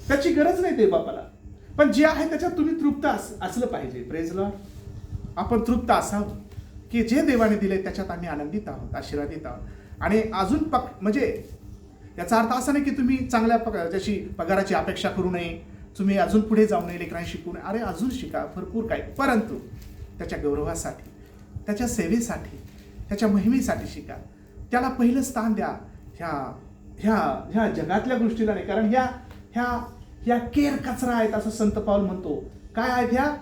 त्याची गरज नाही देवबापाला, पण जे आहे त्याच्यात तुम्ही तृप्त असलं पाहिजे. Praise Lord. आपण तृप्त असावं की जे देवाने दिले त्याच्यात आम्ही आनंदित आहोत, आशीर्वादित आहोत. आणि अजून म्हणजे याचा अर्थ असा नाही की तुम्ही चांगल्या जशी पगाराची अपेक्षा करू नये, तुम्ही अजून पुढे जाऊ नये, लेकरांना शिकू नये. अरे अजून शिका, भरपूर काही, परंतु त्याच्या गौरवासाठी, त्याच्या सेवेसाठी, त्याच्या महिमेसाठी शिका. त्याला पहिलं स्थान द्या. ह्या जगातल्या गोष्टीला नाही. कारण ह्या केर कचरा आहेत असं संत पाऊल म्हणतो. काय आहेत ह्या?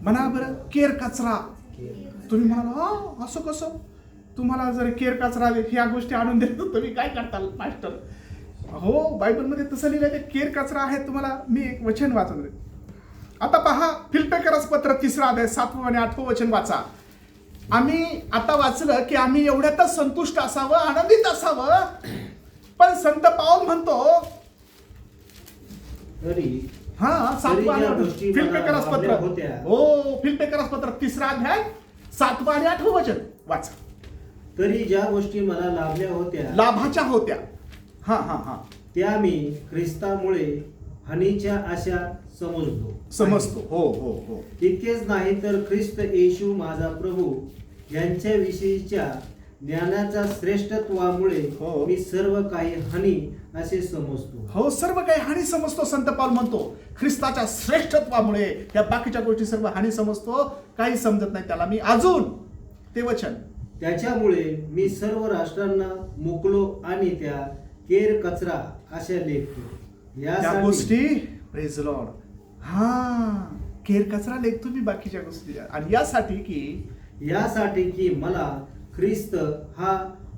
म्हणा बरं, केर कचरा. तुम्ही म्हणाल असं कसं? तुम्हाला जर केर कचरा ह्या गोष्टी आणून देतो तुम्ही काय करताल मास्टर? हो, बायबलमध्ये तसं लिहिलं. ते केर कचरा आहे. तुम्हाला मी एक वचन वाचून देतो. आता पहा, फिलिप्पियस पत्र 3 अध्याय 7 आणि 8 वचन वाचा. आम्ही आता वाचलं की आम्ही एवढ्यातच संतुष्ट असावं, आनंदित असावं. पण संत पाऊल म्हणतो फिलिप्पियस पत्र, हो, फिलिप्पियस पत्र 3 अध्याय 7 आणि 8 वचन वाचा. तरी ज्या गोष्टी मला लाभल्या होत्या, लाभाच्या होत्या, त्या मी ख्रिस्तामुळे हानीच्या आशा समजतो. हो. इतकेच नाही तर ख्रिस्त येशू माझा प्रभू यांच्याविषयीच्या ज्ञानाच्या श्रेष्ठत्वामुळे मी सर्व काही हानी असे समजतो. हो, सर्व काही हानी समजतो. संत पाऊल म्हणतो ख्रिस्ताच्या श्रेष्ठत्वामुळे या बाकीच्या गोष्टी सर्व हानी समजतो. काही समजत नाही त्याला मी अजून. ते वचन, त्याच्यामुळे मी सर्व राष्ट्रांना मोकलो आणि त्या केर कचरा अशा लेखतो. या गोष्टी, प्रेज लॉर्ड, केर कचरा लेखतो मी बाकीच्या गोष्टी. आणि यासाठी की मला ख्रिस्त हा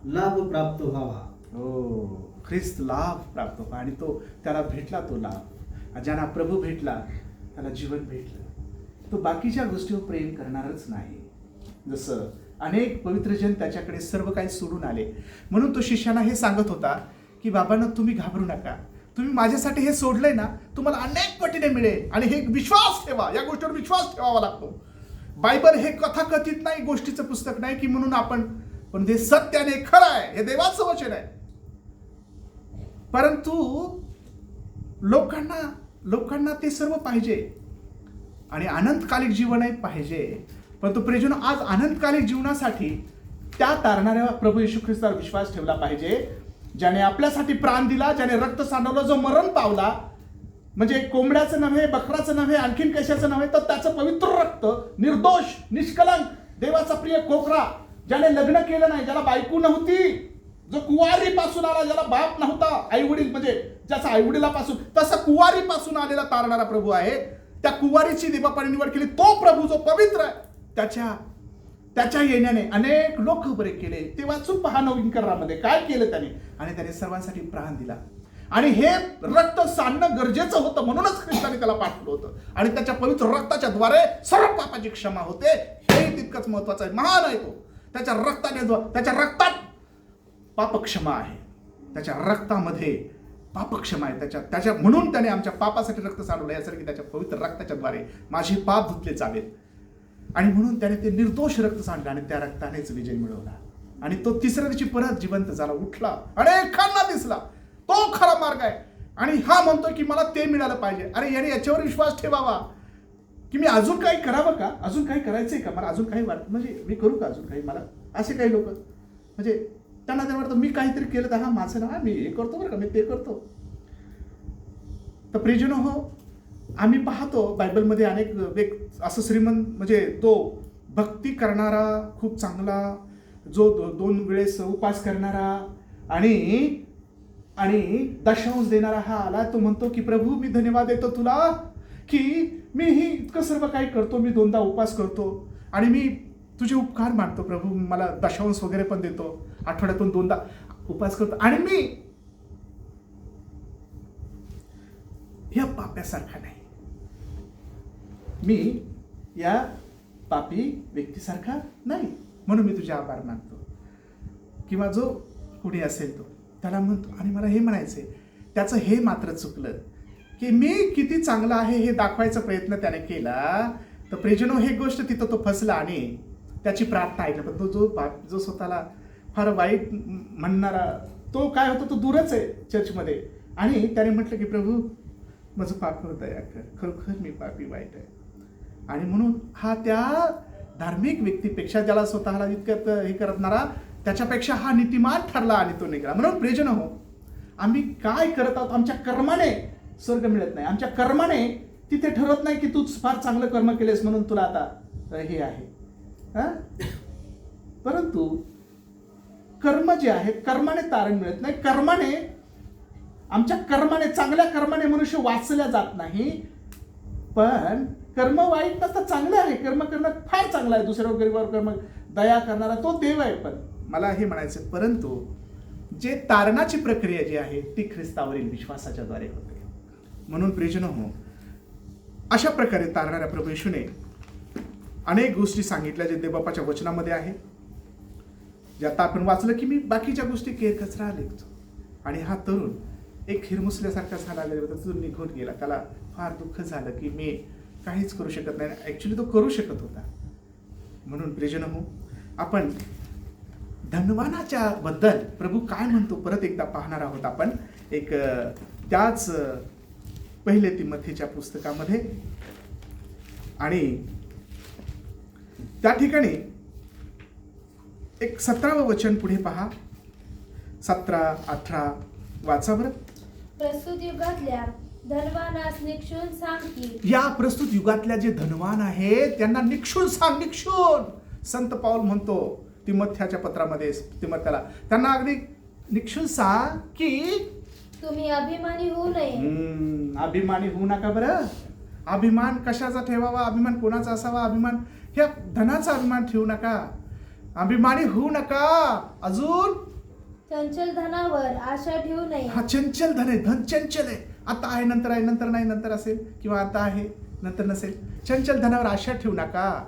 लाभ प्राप्त व्हावा. हो, ख्रिस्त लाभ प्राप्त व्हावा. आणि त्याला भेटला तो लाभ. ज्यांना प्रभू भेटला त्याला जीवन भेटलं. तो बाकीच्या गोष्टीवर प्रेम करणारच नाही. जसं अनेक पवित्र जन त्याच्याकडे सर्व काही सोडून आले. म्हणून तो शिष्याना हे सांगत होता की बाबांनो, तुम्ही घाबरू नका. तुम्ही माझ्यासाठी हे सोडलंय ना, तुम्हाला अनेक पटीने मिळेल. आणि हे विश्वास ठेवा, या गोष्टीवर विश्वास ठेवावा लागतो. बायबल हे कथाकथित नाही, गोष्टीचं पुस्तक नाही की म्हणून पण ते सत्याने खरं आहे, हे देवाचं वचन आहे. परंतु लोकांना ते सर्व पाहिजे आणि आनंदकालिक जीवनही पाहिजे. परंतु प्रियजनो, आज आनंदकालिक जीवनासाठी त्या तारणाऱ्या प्रभू येशू ख्रिस्तावर विश्वास ठेवला पाहिजे, ज्याने आपल्यासाठी प्राण दिला, ज्याने रक्त सांडवलं, जो मरण पावला. म्हणजे कोंबड्याचं नव्हे, बकराचं नव्हे, आणखीन कशाचं नव्हे, तर त्याचं पवित्र रक्त, निर्दोष, निष्कलंक, देवाचा प्रिय कोकरा, ज्याने लग्न केलं नाही, ज्याला बायको नव्हती, जो कुवारीपासून आला, ज्याला बाप नव्हता, आई वडील म्हणजे ज्याचा आई वडिलापासून, तसा कुवारीपासून आलेला तारणारा प्रभू आहे. त्या कुवारीची देवापाने निवड केली. तो प्रभू जो पवित्र आहे, त्याच्या येण्याने अनेक लोक बरे केले. ते वाचून पहा नवीन करारामध्ये काय केलं त्याने. आणि त्याने सर्वांसाठी प्राण दिला. आणि हे रक्त सांडणं गरजेचं होतं, म्हणूनच ख्रिस्ताने त्याला पाठवलं होतं. आणि त्याच्या पवित्र रक्ताच्या द्वारे सर्व पापाची क्षमा होते. हेही तितकंच महत्वाचं आहे. महान आहे तो. त्याच्या रक्तात पापक्षमा आहे. त्याच्या रक्तामध्ये पापक्षमा आहे. म्हणून त्याने आमच्या पापासाठी रक्त सांडवलं, यासारखी त्याच्या पवित्र रक्ताच्या द्वारे माझे पाप धुतले जावेत. आणि म्हणून त्याने ते निर्दोष रक्त सांडलं आणि त्या रक्तानेच विजय मिळवला. आणि तो तिसऱ्या दिवशी परत जिवंत झाला, उठला, अनेकांना दिसला. तो खरा मार्ग आहे. आणि हा म्हणतोय की मला ते मिळालं पाहिजे. अरे याने याच्यावर विश्वास ठेवावा की मी अजून काही करावं का, अजून काही करायचंय का, मला अजून काही वाटतं, म्हणजे मी करू का अजून काही. मला असे काही लोक म्हणजे त्यांना ते वाटतं मी काहीतरी केलं तर माझं ना, मी हे करतो बरं का, मी ते करतो. तर प्रियजनो हो, आम्ही पाहतो बायबलमध्ये अनेक असं श्रीमंत, म्हणजे तो भक्ती करणारा, खूप चांगला, जो 2 वेळेस उपास करणारा आणि दशांश देणारा हा आला. तो म्हणतो की प्रभू, मी धन्यवाद देतो तुला की मी ही इतकं सर्व काही करतो, मी 2दा उपास करतो आणि मी तुझे उपकार मानतो प्रभू, मला दशांश वगैरे पण देतो, आठवड्यातून 2दा उपास करतो. आणि मी या पाप्यासारखा नाही, मी या पापी व्यक्तीसारखा नाही, म्हणून मी तुझे आभार मानतो. किंवा जो कुणी असेल तो त्याला म्हणतो, आणि मला हे म्हणायचंय, त्याचं हे मात्र चुकलं की मी किती चांगला आहे हे दाखवायचा प्रयत्न त्याने केला, तर प्रियजनो हे गोष्ट तिथं तो फसला आणि त्याची प्रार्थना ऐकलं. पण तो जो स्वतःला फार वाईट म्हणणारा तो काय होतो, तो दूरच आहे चर्चमध्ये. आणि त्याने म्हटलं की प्रभू माझं पापावर दया कर, खरोखर मी पापी वाईट आहे. आणि म्हणून हा त्या धार्मिक व्यक्तीपेक्षा, ज्याला स्वतःला इतकं हे करणारा, त्याच्यापेक्षा हा नीतिमान ठरला आणि तो निघाला. म्हणून प्रियजन हो, आम्ही काय करत आहोत, आमच्या कर्माने स्वर्ग मिळत नाही. आमच्या कर्माने तिथे ठरत नाही की तू फार चांगलं कर्म केलेस म्हणून तुला आता हे आहे. परंतु कर्म जे आहे, कर्माने तारण मिळत नाही. आमच्या कर्माने, चांगल्या कर्माने मनुष्य वाचल्या जात नाही. पण कर्म वाईट नसतं, चांगलं आहे. कर्म करणं फार चांगलं आहे. दुसऱ्या गरीबावर कर्म दया करणारा तो देव आहे. पण मला हे म्हणायचं, परंतु जे तारणाची प्रक्रिया जी आहे ती ख्रिस्तावरील विश्वासाच्या द्वारे होते. म्हणून प्रियजन हो, अशा प्रकारे तारणाऱ्या प्रभू येशूने अनेक गोष्टी सांगितल्या जे देवबापाच्या वचनामध्ये आहे. जे आता आपण वाचलं की मी बाकीच्या गोष्टी केर कचरा लिखतो. आणि हा तरुण एक हिरमुसल्यासारखा झाला, तिथून निघून गेला. त्याला फार दुःख झालं की मी काहीच करू शकत नाही. ॲक्च्युली तो करू शकत होता. म्हणून प्रियजन हो, आपण धनवानाच्या बद्दल प्रभू काय म्हणतो परत एकदा पाहणार आहोत आपण. एक त्याच पहिले तिमोथीच्या पुस्तकामध्ये, आणि त्या ठिकाणी एक 17वं वचन पुढे पहा. 17-18 वाचा बरं. प्रस्तुत युगातल्या धनवानास निक्षून सांग की, या प्रस्तुत युगातल्या जे धनवान आहेत त्यांना निक्षून सांग. निक्षून संत पाऊल म्हणतो तिमोथ्याच्या पत्रामध्ये तिमोथ्याला, त्यांना अगदी निक्षून सांग की तुम्ही अभिमानी होऊ नये. अभिमानी होऊ नका बरं. अभिमान कशाचा ठेवावा, अभिमान कोणाचा असावा, अभिमान ह्या धनाचा अभिमान ठेवू नका. अभिमानी होऊ नका. अजून चंचल धनावर आशा ठेवू नये. हा चंचल धन आहे. धन चंचल आहे. आता आहे, नंतर आहे, नंतर नाही, नंतर असेल, किंवा आता आहे नंतर नसेल. चंचल धनावर आशा ठेवू नका.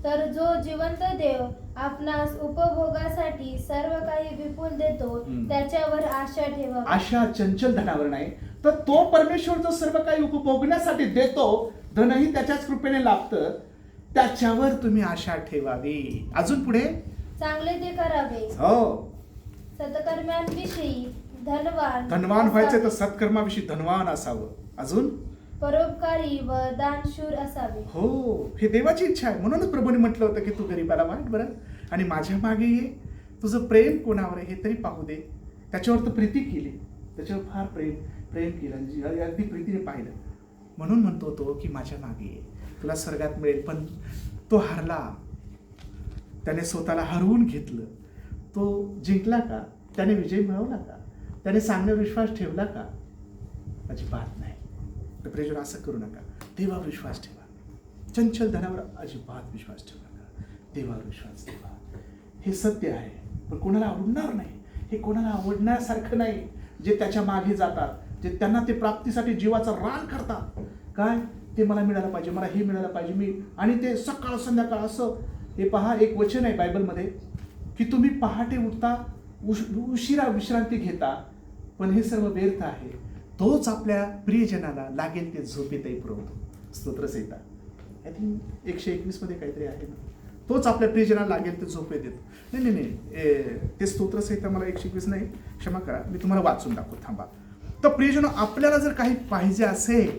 तर जो जिवंत देव आपणास उपभोगासाठी सर्व काही विपुल देतो, त्याच्यावर आशा ठेवा. आशा चंचल धनावर नाही, तर तो परमेश्वर जो सर्व काही उपभोगण्यासाठी देतो, धनही त्याच्याच कृपेने लाभतं, त्याच्यावर तुम्ही आशा ठेवावी. अजून पुढे चांगले ते करावे. हो, सत्कर्म्यांविषयी धनवान व्हायचे तर सत्कर्माविषयी धनवान असावं. अजून परोपकारी व दानशूर असावे. हो, हे देवाची इच्छा आहे. म्हणूनच प्रभूने म्हटलं होतं की तू गरीबाला वाट बरं आणि माझ्या मागे ये. तुझं प्रेम कोणावर आहे हे तरी पाहू दे. त्याच्यावर तर प्रीती केली, त्याच्यावर फार प्रेम केलं, अगदी प्रीतीने पाहिलं. म्हणून म्हणतो तो की माझ्या मागे ये, तुला स्वर्गात मिळेल. पण तो हारला. त्याने स्वतःला हरवून घेतलं. तो जिंकला का? त्याने विजय मिळवला का? त्याने चांगला विश्वास ठेवला का? अजिबात नाही. तर प्रियजन असं करू नका. देवावर विश्वास ठेवा. चंचल धनावर अजिबात विश्वास ठेवू नका. देवावर विश्वास ठेवा. हे सत्य आहे, पण कोणाला आवडणार नाही. हे कोणाला आवडण्यासारखं नाही. जे त्याच्या मागे जातात, जे त्यांना ते प्राप्तीसाठी जीवाचं रान करतात, काय ते मला मिळालं पाहिजे, मला हे मिळालं पाहिजे, मी, आणि ते सकाळ संध्याकाळ असं. हे पहा, एक वचन आहे बायबलमध्ये की तुम्ही पहाटे उठता, उशिरा विश्रांती घेता, पण हे सर्व व्यर्थ आहे. तोच आपल्या प्रियजनाला लागेल ते झोपेतही पुरवतो. स्तोत्रसंहिता आय थिंक 121 मध्ये काहीतरी आहे ना. तोच आपल्या प्रियजनाला लागेल ते झोपे देतो. नाही, ते स्तोत्रसंहिता मला 121 नाही, क्षमा करा, मी तुम्हाला वाचून दाखवतो, थांबा. तर प्रियजन, आपल्याला जर काही पाहिजे असेल,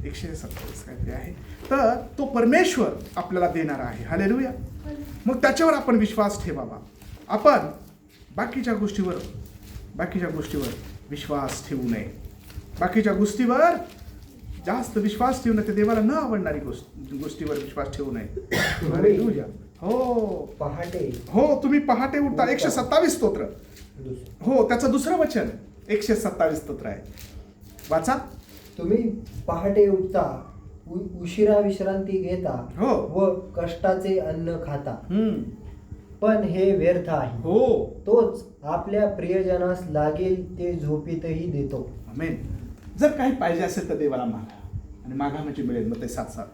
127 काहीतरी आहे, तर तो परमेश्वर आपल्याला देणार आहे. हालेलुया. मग त्याच्यावर आपण विश्वास ठेवावा. आपण बाकीच्या गोष्टीवर विश्वास ठेवू नये. बाकीच्या गोष्टीवर जास्त विश्वास ठेवू नये. ते देवाला न आवडणारी गोष्टीवर विश्वास ठेवू नये. हालेलुया. हो, पहाटे, हो, तुम्ही पहाटे उठता. 127 स्तोत्र. हो, त्याचं दुसरं वचन 127 स्तोत्र आहे. वाचा. तुम्ही पहाटे उठता, उशिरा विश्रांती घेता, हो, व कष्टाचे अन्न खाता, पण हे व्यर्थ आहे. हो, तोच आपल्या प्रियजनास लागेल ते झोपेतही देतो. आमेन. जर काही पाहिजे असेल तर देवाला मागा, आणि मागा म्हणजे मिळेल. मग ते 7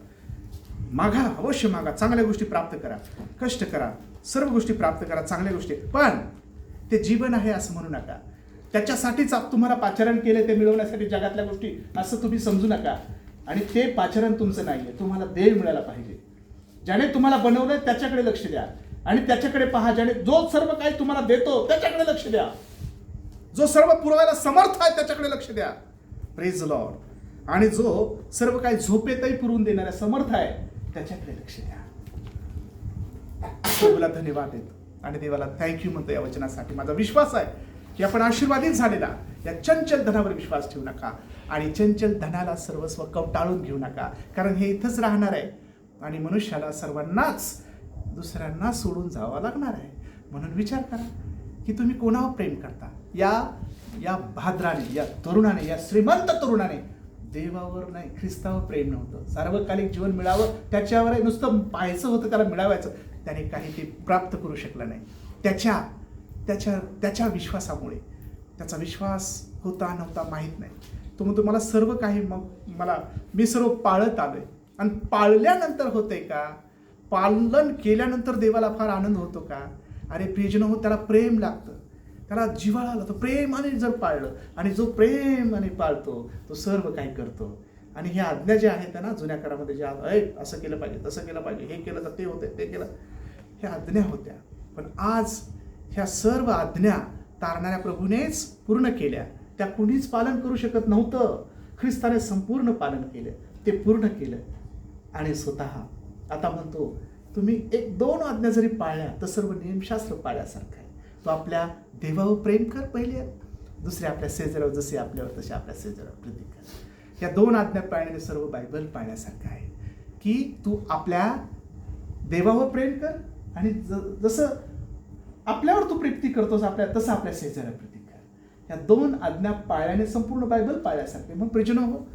मागा, अवश्य मागा. चांगल्या गोष्टी प्राप्त करा, कष्ट करा, सर्व गोष्टी प्राप्त करा, चांगल्या गोष्टी. पण ते जीवन आहे असं म्हणू नका. त्याच्यासाठीच तुम्हाला पाचारण केलं ते मिळवण्यासाठी जगातल्या गोष्टी असं तुम्ही समजू नका. आणि ते पाचारण तुमचं नाही आहे, तुम्हाला देव मिळायला पाहिजे. ज्याने तुम्हाला बनवलंय त्याच्याकडे लक्ष द्या आणि त्याच्याकडे पहा. ज्याने जो सर्व काही तुम्हाला देतो त्याच्याकडे लक्ष द्या. जो सर्व पुरवायला समर्थ आहे त्याच्याकडे लक्ष द्या. Praise Lord. आणि जो सर्व काही झोपेतही पुरवून देणाऱ्या समर्थ आहे त्याच्याकडे लक्ष द्या. देवाला धन्यवाद देतो आणि देवाला थँक्यू म्हणतो या वचनासाठी. माझा विश्वास आहे की आपण आशीर्वादित झालेला या चंचल धनावर विश्वास ठेवू नका आणि चंचल धनाला सर्वस्व कवटाळून घेऊ नका, कारण हे इथंच राहणार आहे आणि मनुष्याला सर्वांनाच दुसऱ्यांना सोडून जावं लागणार आहे. म्हणून विचार करा की तुम्ही कोणावर प्रेम करता. या भाद्राने, या तरुणाने, या श्रीमंत तरुणाने देवावर नाही, ख्रिस्तावर प्रेम नव्हतं. सार्वकालिक जीवन मिळावं त्याच्यावर नुसतं पाहायचं होतं, त्याला मिळवायचं. त्याने काही ते प्राप्त करू शकलं नाही. त्याच्या विश्वासामुळे, त्याचा विश्वास होता नव्हता माहीत नाही. तो म्हणतो मला सर्व काही, मग मी सर्व पाळत आलोय. आणि पाळल्यानंतर होतंय का? पालन केल्यानंतर देवाला फार आनंद होतो का? अरे प्रियजन हो, त्याला प्रेम लागतं, त्याला जिव्हाळा लागतो. प्रेमाने जर पाळलं, आणि जो प्रेमाने पाळतो तो सर्व काही करतो. आणि ह्या आज्ञा ज्या आहेत ना जुन्या काळामध्ये, ज्या असं केलं पाहिजे, तसं केलं पाहिजे, हे केलं तर ते होतं, ते केलं, ह्या आज्ञा होत्या. पण आज ह्या सर्व आज्ञा तारणाऱ्या प्रभूनेच पूर्ण केल्या. त्या कुणीच पालन करू शकत नव्हतं. ख्रिस्ताने संपूर्ण पालन केलं, ते पूर्ण केलं. आणि स्वतः आता म्हणतो तुम्ही 1-2 आज्ञा जरी पाळल्या तर सर्व नियमशास्त्र पाळल्यासारखं आहे. तो आपल्या देवावर प्रेम कर पहिले, दुसरे आपल्या शेजाऱ्यावर, जसे आपल्यावर तसे आपल्या शेजाऱ्यावर प्रीती कर. या 2 आज्ञा पाळण्याने सर्व बायबल पाळण्यासारखं आहे की तू आपल्या देवावर प्रेम कर आणि जसं आपल्यावर तू प्रीती करतोस तसं आपल्या शेजाऱ्यावर प्रीती कर. या 2 आज्ञा पाळल्याने संपूर्ण बायबल पाळल्यासारखे. मग प्रियजन हो,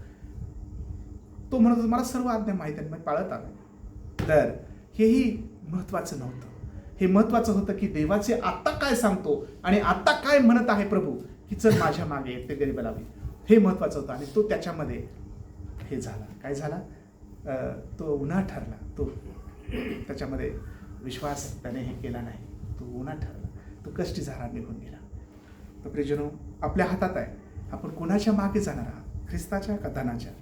तो म्हणत मला सर्व आज्ञा माहीत आहे, मी पाळत आलो. तर हेही महत्त्वाचं नव्हतं. हे महत्त्वाचं होतं की देवाचे आत्ता काय सांगतो आणि आत्ता काय म्हणत आहे प्रभू, की चल माझ्या मागे ते गरीबाला हवी. हे महत्त्वाचं होतं. आणि तो त्याच्यामध्ये हे झाला. काय झाला? तो उन्हा ठरला. तो त्याच्यामध्ये विश्वास त्याने हे केला नाही. तो उन्हा ठरला. तो कष्टी झाला, निघून गेला. तर प्रियजनो, आपल्या हातात आहे. आपण कोणाच्या मागे जाणार आहात? ख्रिस्ताच्या का धनाच्या?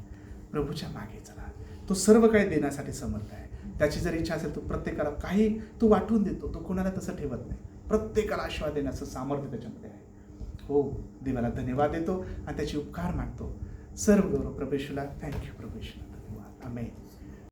प्रभूच्या मागे चला. तो सर्व काही देण्यासाठी समर्थ आहे. त्याची जर इच्छा असेल तो प्रत्येकाला काही तो वाटून देतो. तो कोणाला तसं ठेवत नाही. प्रत्येकाला आशीर्वाद देण्याचं सामर्थ्य त्याच्यामध्ये आहे. हो, देवाला धन्यवाद देतो आणि त्याचे उपकार मागतो. सर्व गौरव प्रभू येशूला. थँक्यू प्रभू येशूला. धन्यवाद. आमेन.